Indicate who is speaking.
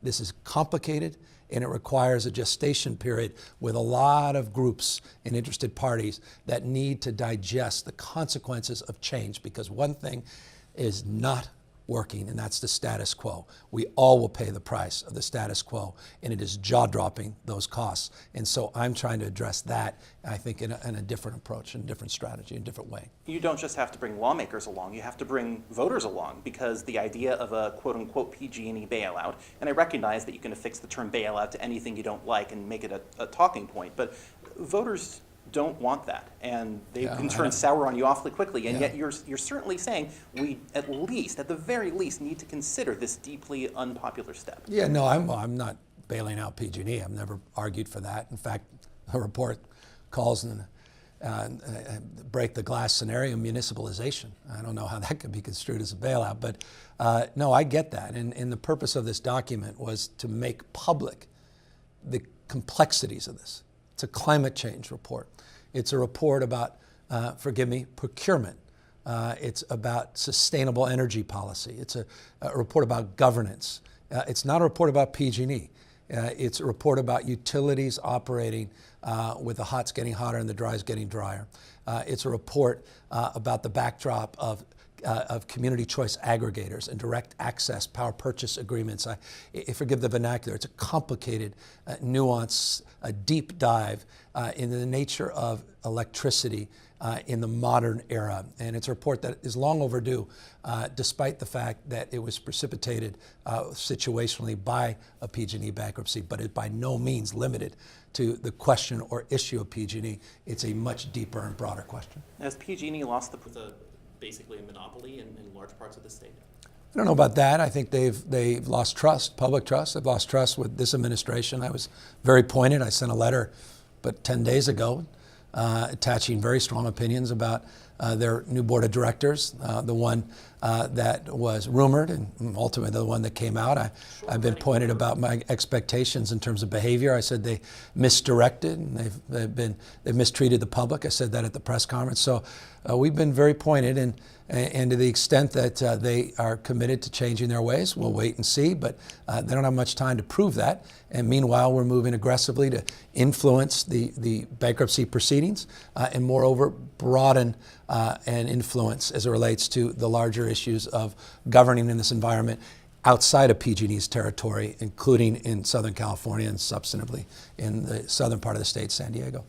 Speaker 1: This is complicated, and it requires a gestation period with a lot of groups and interested parties that need to digest the consequences of change, because one thing is not working, and that's the status quo. We all will pay the price of the status quo, and it is jaw-dropping, those costs. And so I'm trying to address that, I think, in a different approach, in a different strategy, in a different way.
Speaker 2: You don't just have to bring lawmakers along, you have to bring voters along, because the idea of a quote-unquote PG&E bailout, and I recognize that you can affix the term bailout to anything you don't like and make it a talking point, but voters don't want that, and they can turn sour on you awfully quickly, and yet you're certainly saying we at the very least, need to consider this deeply unpopular step.
Speaker 1: Yeah, no, I'm not bailing out PG&E. I've never argued for that. In fact, a report calls break the glass scenario municipalization. I don't know how that could be construed as a bailout, but no, I get that, and the purpose of this document was to make public the complexities of this. It's a climate change report. It's a report about, procurement. It's about sustainable energy policy. It's a report about governance. It's not a report about PG&E. It's a report about utilities operating with the hots getting hotter and the dries getting drier. It's a report about the backdrop of community choice aggregators and direct access power purchase agreements. Forgive the vernacular, it's a complicated, nuanced, a deep dive into the nature of electricity in the modern era. And it's a report that is long overdue, despite the fact that it was precipitated situationally by a PG&E bankruptcy, but it by no means limited to the question or issue of PG&E. It's a much deeper and broader question.
Speaker 2: Has PG&E lost basically a monopoly in large parts of the state?
Speaker 1: I don't know about that. I think they've lost trust, public trust. They've lost trust with this administration. I was very pointed. I sent a letter, but 10 days ago, attaching very strong opinions about their new board of directors, the one that was rumored and ultimately the one that came out. I've been pointed about my expectations in terms of behavior. I said they misdirected and they've mistreated the public. I said that at the press conference. So we've been very pointed, and to the extent that they are committed to changing their ways, we'll wait and see, but they don't have much time to prove that. And meanwhile, we're moving aggressively to influence the bankruptcy proceedings and moreover broaden and influence as it relates to the larger issues of governing in this environment outside of PG&E's territory, including in Southern California and substantively in the southern part of the state, San Diego.